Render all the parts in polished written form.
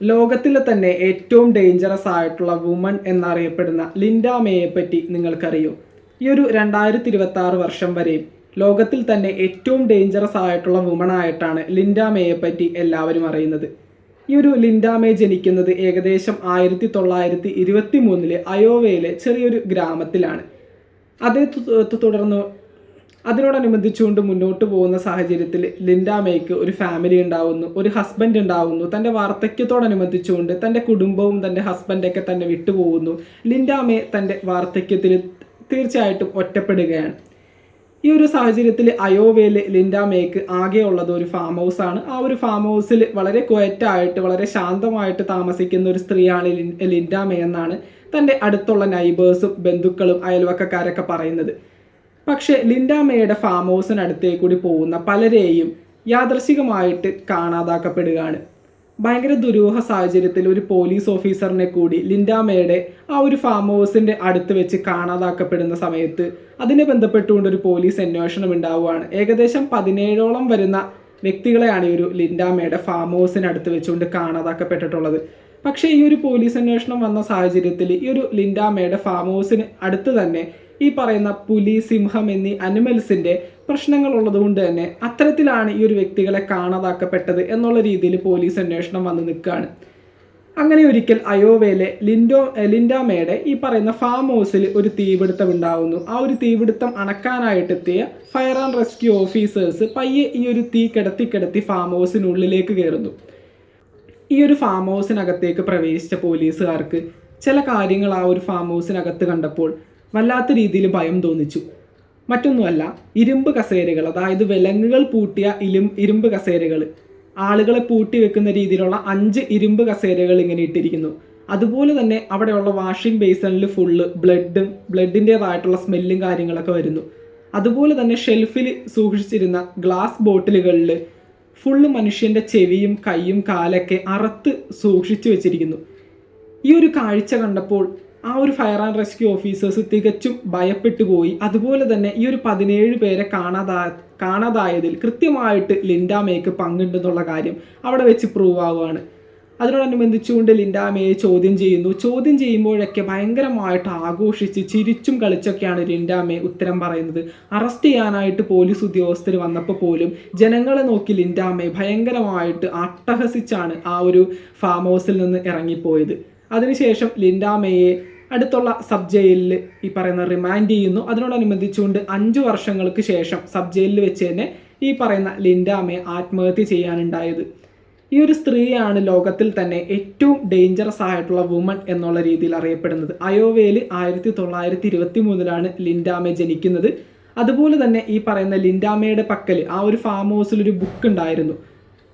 ലോകത്തിലെ തന്നെ ഏറ്റവും ഡേഞ്ചറസ് ആയിട്ടുള്ള വുമൺ എന്നറിയപ്പെടുന്ന ലിൻഡ മേയെ പറ്റി നിങ്ങൾക്കറിയോ? ഈ ഒരു 2026 വർഷം വരെയും ലോകത്തിൽ തന്നെ ഏറ്റവും ഡേഞ്ചറസ് ആയിട്ടുള്ള വുമൺ ആയിട്ടാണ് ലിൻഡ മേയെ പറ്റി എല്ലാവരും അറിയുന്നത്. ഈ ഒരു ലിൻഡ മേ ജനിക്കുന്നത് ഏകദേശം 1923 അയോവയിലെ ചെറിയൊരു ഗ്രാമത്തിലാണ്. അതേ തുടർന്ന് അതിനോടനുബന്ധിച്ചുകൊണ്ട് മുന്നോട്ട് പോകുന്ന സാഹചര്യത്തിൽ ലിൻഡ മേയ്ക്ക് ഒരു ഫാമിലി ഉണ്ടാവുന്നു, ഒരു ഹസ്ബൻഡ് ഉണ്ടാവുന്നു. തൻ്റെ വാർദ്ധക്യത്തോടനുബന്ധിച്ചുകൊണ്ട് തൻ്റെ കുടുംബവും തൻ്റെ ഹസ്ബൻഡൊക്കെ തന്നെ വിട്ടുപോകുന്നു. ലിൻഡ മേ തൻ്റെ വാർദ്ധക്യത്തിൽ തീർച്ചയായിട്ടും ഒറ്റപ്പെടുകയാണ്. ഈ ഒരു സാഹചര്യത്തിൽ അയോവയിൽ ലിൻഡ മേയ്ക്ക് ആകെ ഉള്ളത് ഒരു ഫാം ഹൗസാണ്. ആ ഒരു ഫാം ഹൗസിൽ വളരെ ക്വയറ്റായിട്ട് വളരെ ശാന്തമായിട്ട് താമസിക്കുന്ന ഒരു സ്ത്രീയാണ് ലിൻഡ മേ എന്നാണ് തൻ്റെ അടുത്തുള്ള നൈബേഴ്സും ബന്ധുക്കളും അയൽവക്കക്കാരൊക്കെ പറയുന്നത്. പക്ഷേ ലിൻഡ മേയുടെ ഫാം ഹൗസിനടുത്തേക്ക് കൂടി പോകുന്ന പലരെയും യാദൃശികമായിട്ട് കാണാതാക്കപ്പെടുകയാണ്. ഭയങ്കര ദുരൂഹ സാഹചര്യത്തിൽ ഒരു പോലീസ് ഓഫീസറിനെ കൂടി ലിൻഡ മേയുടെ ആ ഒരു ഫാം ഹൗസിൻ്റെ അടുത്ത് വെച്ച് കാണാതാക്കപ്പെടുന്ന സമയത്ത് അതിനെ ബന്ധപ്പെട്ടുകൊണ്ട് ഒരു പോലീസ് അന്വേഷണം ഉണ്ടാവുകയാണ്. ഏകദേശം 17ഓളം വരുന്ന വ്യക്തികളെയാണ് ഈ ഒരു ലിൻഡ മേയുടെ ഫാം ഹൗസിനടുത്ത് വെച്ചുകൊണ്ട് കാണാതാക്കപ്പെട്ടിട്ടുള്ളത്. പക്ഷേ ഈ ഒരു പോലീസ് അന്വേഷണം വന്ന സാഹചര്യത്തിൽ ഈ ഒരു ലിൻഡ മേയുടെ ഫാം ഹൗസിന് അടുത്ത് തന്നെ ഈ പറയുന്ന പുലി, സിംഹം എന്നീ അനിമൽസിൻ്റെ പ്രശ്നങ്ങൾ ഉള്ളതുകൊണ്ട് തന്നെ അത്തരത്തിലാണ് ഈ ഒരു വ്യക്തികളെ കാണാതാക്കപ്പെട്ടത് എന്നുള്ള രീതിയിൽ പോലീസ് അന്വേഷണം വന്ന് നിൽക്കുകയാണ്. അങ്ങനെ ഒരിക്കൽ അയോവയിലെ ലിൻഡ മേയുടെ ഈ പറയുന്ന ഫാം ഹൗസിൽ ഒരു തീപിടുത്തം ഉണ്ടാകുന്നു. ആ ഒരു തീപിടുത്തം അണക്കാനായിട്ടെത്തിയ ഫയർ ആൻഡ് റെസ്ക്യൂ ഓഫീസേഴ്സ് പയ്യെ ഈ ഒരു തീ കിടത്തി ഫാം ഹൗസിനുള്ളിലേക്ക് കയറുന്നു. ഈ ഒരു ഫാം ഹൗസിനകത്തേക്ക് പ്രവേശിച്ച പോലീസുകാർക്ക് ചില കാര്യങ്ങൾ ആ ഒരു ഫാം ഹൗസിനകത്ത് കണ്ടപ്പോൾ വല്ലാത്ത രീതിയിൽ ഭയം തോന്നിച്ചു. മറ്റൊന്നുമല്ല, ഇരുമ്പ് കസേരകൾ, അതായത് വിലങ്ങുകൾ പൂട്ടിയ ഇരുമ്പ് കസേരകൾ, ആളുകളെ പൂട്ടി വെക്കുന്ന രീതിയിലുള്ള 5 ഇരുമ്പ് കസേരകൾ ഇങ്ങനെ ഇട്ടിരിക്കുന്നു. അതുപോലെ തന്നെ അവിടെയുള്ള വാഷിംഗ് ബേസിനിൽ ഫുള്ള് ബ്ലഡിൻ്റേതായിട്ടുള്ള സ്മെല്ലും കാര്യങ്ങളൊക്കെ വരുന്നു. അതുപോലെ തന്നെ ഷെൽഫിൽ സൂക്ഷിച്ചിരുന്ന ഗ്ലാസ് ബോട്ടിലുകളിൽ ഫുള്ള് മനുഷ്യൻ്റെ ചെവിയും കൈയും കാലൊക്കെ അറുത്ത് സൂക്ഷിച്ചു വെച്ചിരിക്കുന്നു. ഈ ഒരു കാഴ്ച കണ്ടപ്പോൾ ആ ഒരു ഫയർ ആൻഡ് റെസ്ക്യൂ ഓഫീസേഴ്സ് തികച്ചും ഭയപ്പെട്ടു പോയി. അതുപോലെ തന്നെ ഈ ഒരു 17 പേരെ കാണാതായതിൽ കൃത്യമായിട്ട് ലിൻഡ മേയ്ക്ക് പങ്കുണ്ടെന്നുള്ള കാര്യം അവിടെ വെച്ച് പ്രൂവ് ആവുകയാണ്. അതിനോടനുബന്ധിച്ചുകൊണ്ട് ലിൻഡ മേയെ ചോദ്യം ചെയ്യുമ്പോഴൊക്കെ ഭയങ്കരമായിട്ട് ആഘോഷിച്ച് ചിരിച്ചും കളിച്ചൊക്കെയാണ് ലിൻഡ മേ ഉത്തരം പറയുന്നത്. അറസ്റ്റ് ചെയ്യാനായിട്ട് പോലീസ് ഉദ്യോഗസ്ഥർ വന്നപ്പോൾ പോലും ജനങ്ങളെ നോക്കി ലിൻഡ മേ ഭയങ്കരമായിട്ട് അട്ടഹസിച്ചാണ് ആ ഒരു ഫാം ഹൗസിൽ നിന്ന് ഇറങ്ങിപ്പോയത്. അതിനുശേഷം ലിൻഡ മേയെ അടുത്തുള്ള സബ് ജയിലിൽ ഈ പറയുന്ന റിമാൻഡ് ചെയ്യുന്നു. അതിനോടനുബന്ധിച്ചുകൊണ്ട് 5 വർഷങ്ങൾക്ക് ശേഷം സബ് ജയിലിൽ വെച്ച് തന്നെ ഈ പറയുന്ന ലിൻഡ മേ ആത്മഹത്യ ചെയ്യാനുണ്ടായത്. ഈ ഒരു സ്ത്രീയാണ് ലോകത്തിൽ തന്നെ ഏറ്റവും ഡേഞ്ചറസ് ആയിട്ടുള്ള വുമൺ എന്നുള്ള രീതിയിൽ അറിയപ്പെടുന്നത്. അയോവയിൽ 1923 ലിൻഡ മേ ജനിക്കുന്നത്. അതുപോലെ തന്നെ ഈ പറയുന്ന ലിൻഡ മേയുടെ പക്കൽ ആ ഒരു ഫാം ഹൗസിൽ ഒരു ബുക്ക് ഉണ്ടായിരുന്നു,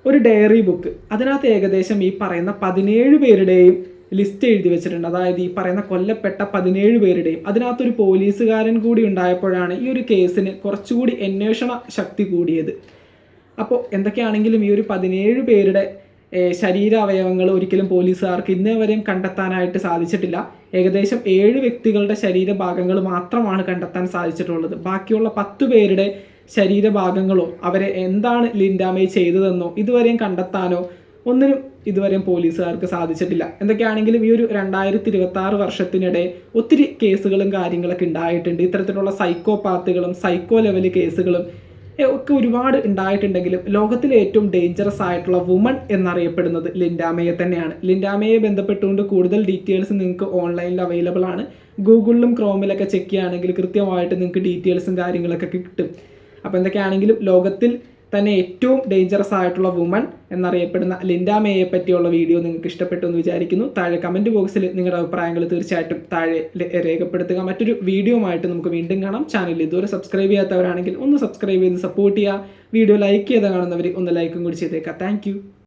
ഒരു ഡയറി ബുക്ക്. അതിനകത്ത് ഏകദേശം ഈ പറയുന്ന 17 പേരുടെയും ലിസ്റ്റ് എഴുതി വെച്ചിട്ടുണ്ട്. അതായത് ഈ പറയുന്ന കൊല്ലപ്പെട്ട 17 പേരുടെയും. അതിനകത്തൊരു പോലീസുകാരൻ കൂടി ഉണ്ടായപ്പോഴാണ് ഈ ഒരു കേസിന് കുറച്ചുകൂടി അന്വേഷണ ശക്തി കൂടിയത്. അപ്പോൾ എന്തൊക്കെയാണെങ്കിലും ഈ ഒരു 17 പേരുടെ ശരീരാവയവങ്ങൾ ഒരിക്കലും പോലീസുകാർക്ക് ഇന്നേ വരെയും കണ്ടെത്താനായിട്ട് സാധിച്ചിട്ടില്ല. ഏകദേശം 7 വ്യക്തികളുടെ ശരീരഭാഗങ്ങൾ മാത്രമാണ് കണ്ടെത്താൻ സാധിച്ചിട്ടുള്ളത്. ബാക്കിയുള്ള 10 പേരുടെ ശരീരഭാഗങ്ങളോ അവരെ എന്താണ് ലിൻഡ മേ ചെയ്തതെന്നോ ഇതുവരെയും കണ്ടെത്താനോ ഒന്നിനും ഇതുവരെയും പോലീസുകാർക്ക് സാധിച്ചിട്ടില്ല. എന്തൊക്കെയാണെങ്കിലും ഈ ഒരു 2026 വർഷത്തിനിടെ ഒത്തിരി കേസുകളും കാര്യങ്ങളൊക്കെ ഉണ്ടായിട്ടുണ്ട്. ഇത്തരത്തിലുള്ള സൈക്കോപാത്തുകളും സൈക്കോ ലെവൽ കേസുകളും ഒക്കെ ഒരുപാട് ഉണ്ടായിട്ടുണ്ടെങ്കിലും ലോകത്തിലെ ഏറ്റവും ഡേഞ്ചറസ് ആയിട്ടുള്ള വുമൺ എന്നറിയപ്പെടുന്നത് ലിൻഡ മേയെ തന്നെയാണ്. ലിൻഡ മേയെ ബന്ധപ്പെട്ടുകൊണ്ട് കൂടുതൽ ഡീറ്റെയിൽസ് നിങ്ങൾക്ക് ഓൺലൈനിൽ അവൈലബിൾ ആണ്. ഗൂഗിളിലും ക്രോമിലൊക്കെ ചെക്ക് ചെയ്യുകയാണെങ്കിൽ കൃത്യമായിട്ട് നിങ്ങൾക്ക് ഡീറ്റെയിൽസും കാര്യങ്ങളൊക്കെ കിട്ടും. അപ്പോൾ എന്തൊക്കെയാണെങ്കിലും ലോകത്തിൽ തന്നെ ഏറ്റവും ഡേഞ്ചറസ് ആയിട്ടുള്ള വുമൺ എന്നറിയപ്പെടുന്ന ലിൻഡ മേയെ പറ്റിയുള്ള വീഡിയോ നിങ്ങൾക്ക് ഇഷ്ടപ്പെട്ടു എന്ന് വിചാരിക്കുന്നു. താഴെ കമൻറ്റ് ബോക്സിൽ നിങ്ങളുടെ അഭിപ്രായങ്ങൾ തീർച്ചയായിട്ടും താഴെ രേഖപ്പെടുത്തുക. മറ്റൊരു വീഡിയോ ആയിട്ട് നമുക്ക് വീണ്ടും കാണാം. ചാനൽ ഇതുവരെ സബ്സ്ക്രൈബ് ചെയ്യാത്തവരാണെങ്കിൽ ഒന്ന് സബ്സ്ക്രൈബ് ചെയ്ത് സപ്പോർട്ട് ചെയ്യുക. വീഡിയോ ലൈക്ക് ചെയ്ത് കാണുന്നവർ ഒന്ന് ലൈക്കും കൂടി ചെയ്തേക്കാം. താങ്ക്